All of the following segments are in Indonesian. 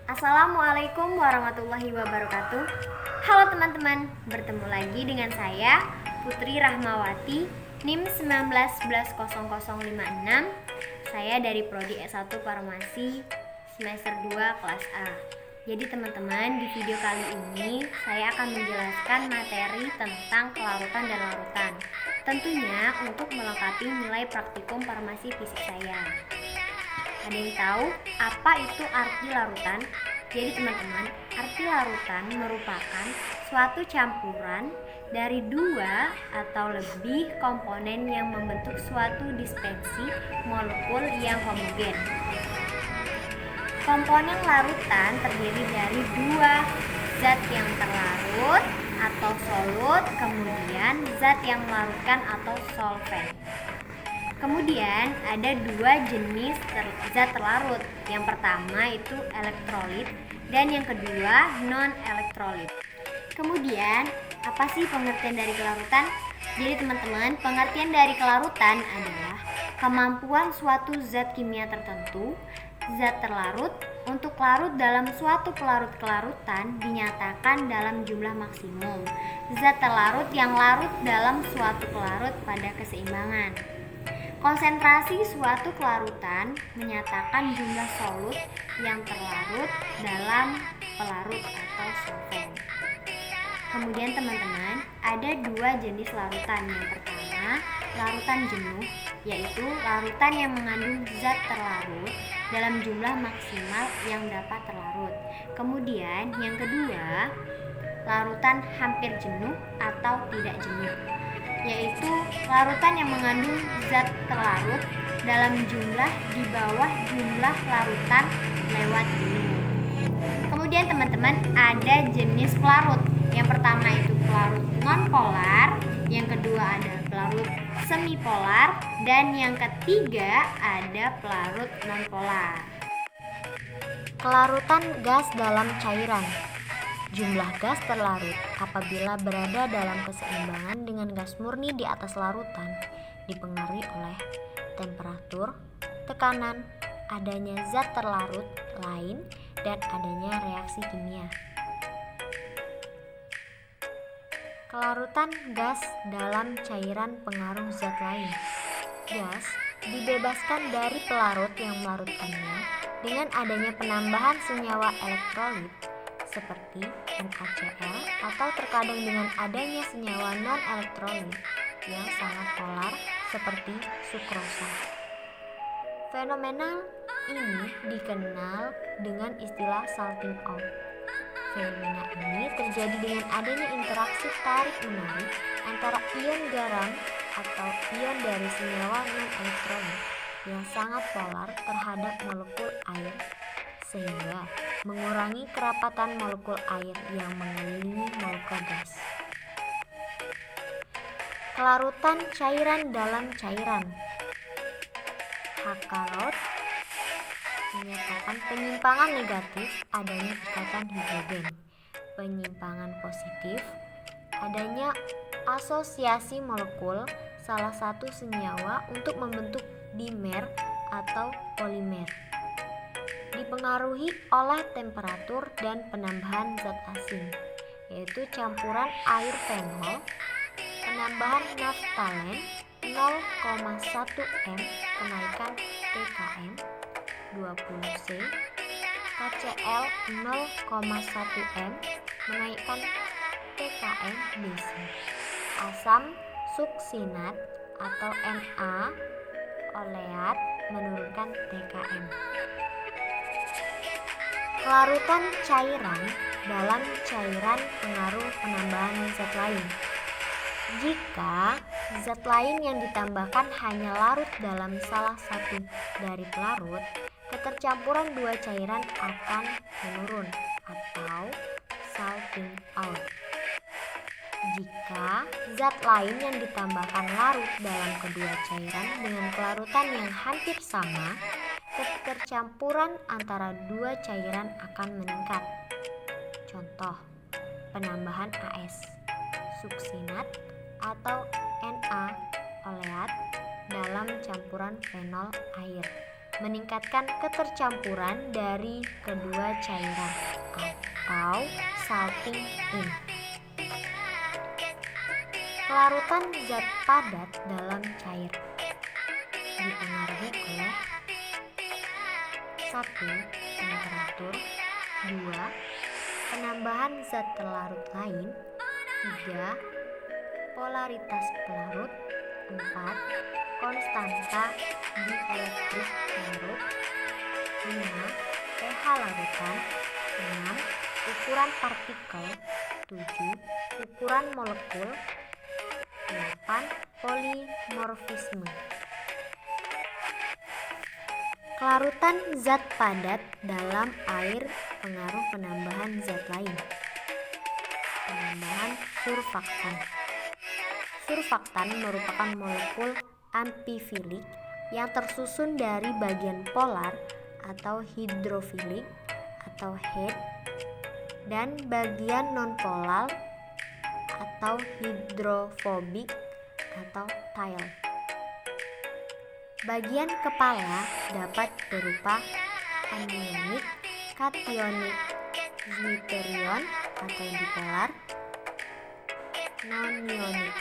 Assalamualaikum warahmatullahi wabarakatuh. Halo teman-teman, bertemu lagi dengan saya Putri Rahmawati, NIM 19110056. Saya dari Prodi S1 Farmasi semester 2 kelas A. Jadi teman-teman, di video kali ini saya akan menjelaskan materi tentang kelarutan dan larutan. Tentunya untuk melengkapi nilai praktikum farmasi fisik saya. Ada yang tahu apa itu arti larutan? Jadi teman-teman, arti larutan merupakan suatu campuran dari dua atau lebih komponen yang membentuk suatu dispensi molekul yang homogen. Komponen larutan terdiri dari dua zat yang terlarut atau solut, kemudian zat yang melarutkan atau solvent. Kemudian ada dua jenis zat terlarut. Yang pertama itu elektrolit dan yang kedua non-elektrolit. Kemudian apa sih pengertian dari kelarutan? Jadi teman-teman, pengertian dari kelarutan adalah kemampuan suatu zat kimia tertentu, zat terlarut, untuk larut dalam suatu pelarut-kelarutan dinyatakan dalam jumlah maksimum. Zat terlarut yang larut dalam suatu pelarut pada keseimbangan. Konsentrasi suatu kelarutan menyatakan jumlah solut yang terlarut dalam pelarut atau solvent. Kemudian teman-teman, ada dua jenis larutan. Yang pertama, larutan jenuh, yaitu larutan yang mengandung zat terlarut dalam jumlah maksimal yang dapat terlarut. Kemudian yang kedua, larutan hampir jenuh atau tidak jenuh, yaitu larutan yang mengandung zat terlarut dalam jumlah di bawah jumlah larutan lewat jenuh. Kemudian teman-teman, ada jenis pelarut. Yang pertama itu pelarut nonpolar, yang kedua ada pelarut semipolar, dan yang ketiga ada pelarut nonpolar. Kelarutan gas dalam cairan. Jumlah gas terlarut apabila berada dalam keseimbangan dengan gas murni di atas larutan dipengaruhi oleh temperatur, tekanan, adanya zat terlarut lain, dan adanya reaksi kimia. Kelarutan gas dalam cairan pengaruh zat lain. Gas dibebaskan dari pelarut yang melarutkannya dengan adanya penambahan senyawa elektrolit seperti NaCl atau terkadang dengan adanya senyawa non-elektrolit yang sangat polar seperti sukrosa. Fenomena ini dikenal dengan istilah salting out. Fenomena ini terjadi dengan adanya interaksi tarik-menarik antara ion garam atau ion dari senyawa non-elektrolit yang sangat polar terhadap molekul air, sehingga mengurangi kerapatan molekul air yang mengelilingi molekul gas. Kelarutan cairan dalam cairan. Hakarot menyatakan penyimpangan negatif adanya ikatan hidrogen, penyimpangan positif adanya asosiasi molekul salah satu senyawa untuk membentuk dimer atau polimer. Dipengaruhi oleh temperatur dan penambahan zat asing, yaitu campuran air fenol, penambahan naftalen 0,1 m kenaikan TKM 20C, KCl 0,1 m menaikkan TKM BC, asam suksinat atau Na oleat menurunkan TKM. Kelarutan cairan dalam cairan pengaruh penambahan zat lain. Jika zat lain yang ditambahkan hanya larut dalam salah satu dari pelarut, ketercampuran dua cairan akan menurun atau salting out. Jika zat lain yang ditambahkan larut dalam kedua cairan dengan kelarutan yang hampir sama, ketercampuran antara dua cairan akan meningkat. Contoh, penambahan AS, suksinat atau Na oleat dalam campuran fenol air meningkatkan ketercampuran dari kedua cairan atau salting in. Kelarutan zat padat dalam cair dipengaruhi oleh 1. Temperatur, 2. Penambahan zat terlarut lain, 3. Polaritas pelarut, 4. Konstanta dielektrik pelarut, 5. pH larutan, 6. Ukuran partikel, 7. Ukuran molekul, 8. Polimorfisme. Kelarutan zat padat dalam air pengaruh penambahan zat lain. Penambahan surfaktan. Surfaktan merupakan molekul amfifilik yang tersusun dari bagian polar atau hidrofilik atau HED dan bagian nonpolar atau hidrofobik atau TILE. Bagian kepala dapat berupa anionik, kationik, zwitterion atau dipolar, nonionik.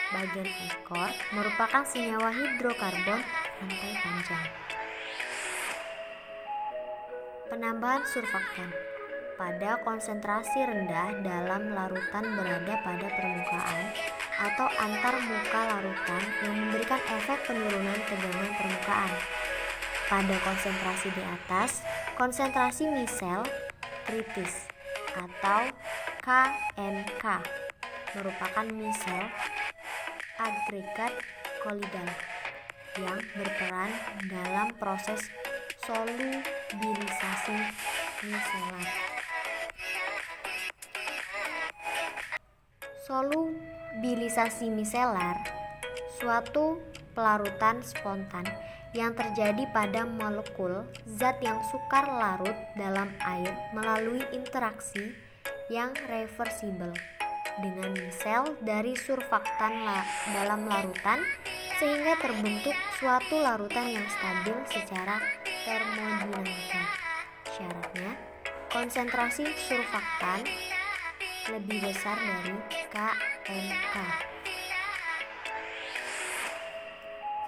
Bagian ekor merupakan senyawa hidrokarbon rantai panjang. Penambahan surfaktan pada konsentrasi rendah dalam larutan berada pada permukaan atau antar muka larutan yang memberikan efek penurunan tegangan permukaan. Pada konsentrasi di atas, konsentrasi misel kritis atau KMK merupakan misel agregat kolidal yang berperan dalam proses solubilisasi miselar. Solubilisasi miselar suatu pelarutan spontan yang terjadi pada molekul zat yang sukar larut dalam air melalui interaksi yang reversibel dengan misel dari surfaktan dalam larutan sehingga terbentuk suatu larutan yang stabil secara termodinamika. Syaratnya, konsentrasi surfaktan lebih besar dari KMK.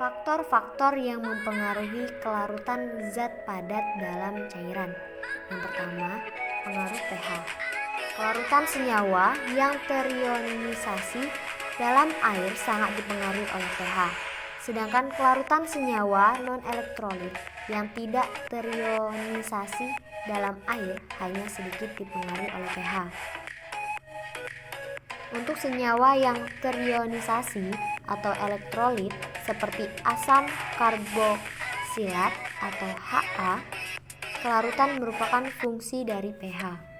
Faktor-faktor yang mempengaruhi kelarutan zat padat dalam cairan. Yang pertama, pengaruh pH. Kelarutan senyawa yang terionisasi dalam air sangat dipengaruhi oleh pH. Sedangkan kelarutan senyawa non-elektrolit yang tidak terionisasi dalam air hanya sedikit dipengaruhi oleh pH. Untuk senyawa yang terionisasi atau elektrolit seperti asam karboksilat atau Ha, kelarutan merupakan fungsi dari pH.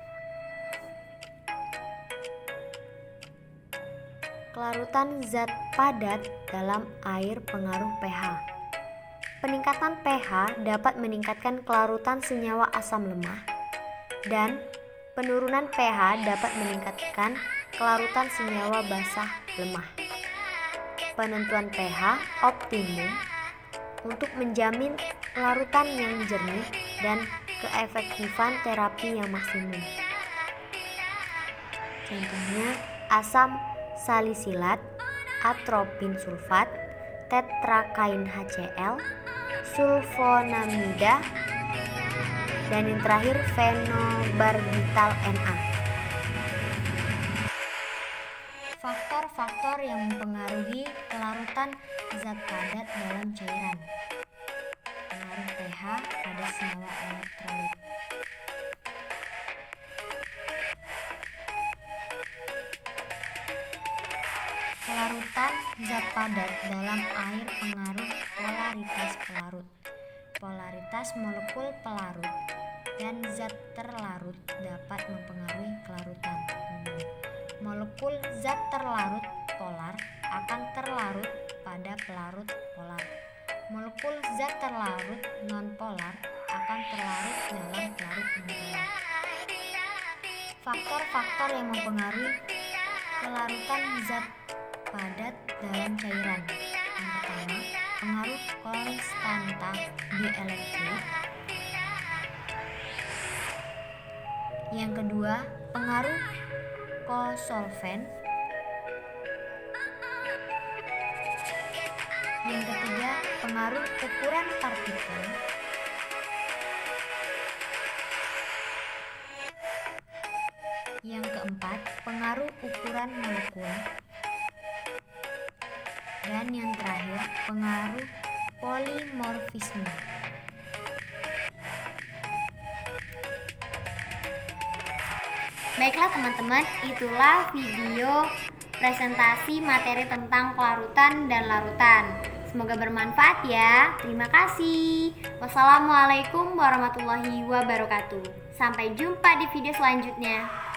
Kelarutan zat padat dalam air pengaruh pH. Peningkatan pH dapat meningkatkan kelarutan senyawa asam lemah dan penurunan pH dapat meningkatkan kelarutan senyawa basah lemah. Penentuan pH optimum untuk menjamin larutan yang jernih dan keefektifan terapi yang maksimum. Contohnya asam salisilat, atropin sulfat, tetrakain HCl, sulfonamida, dan yang terakhir fenobarbital Na. Faktor-faktor yang mempengaruhi kelarutan zat padat dalam cairan. Pengaruh pH pada senyawa elektrolit. Kelarutan zat padat dalam air pengaruh polaritas pelarut. Polaritas molekul pelarut dan zat terlarut dapat mempengaruhi kelarutan. Molekul zat terlarut polar akan terlarut pada pelarut polar. Molekul zat terlarut nonpolar akan terlarut dalam pelarut nonpolar. Faktor-faktor yang mempengaruhi kelarutan zat padat dalam cairan. Yang pertama, pengaruh konstanta dielektrik. Yang kedua, pengaruh kosolven. Yang ketiga, pengaruh ukuran partikel. Yang keempat, pengaruh ukuran molekul. Dan yang terakhir, pengaruh polimorfisme. Baiklah teman-teman, itulah video presentasi materi tentang kelarutan dan larutan. Semoga bermanfaat ya. Terima kasih. Wassalamualaikum warahmatullahi wabarakatuh. Sampai jumpa di video selanjutnya.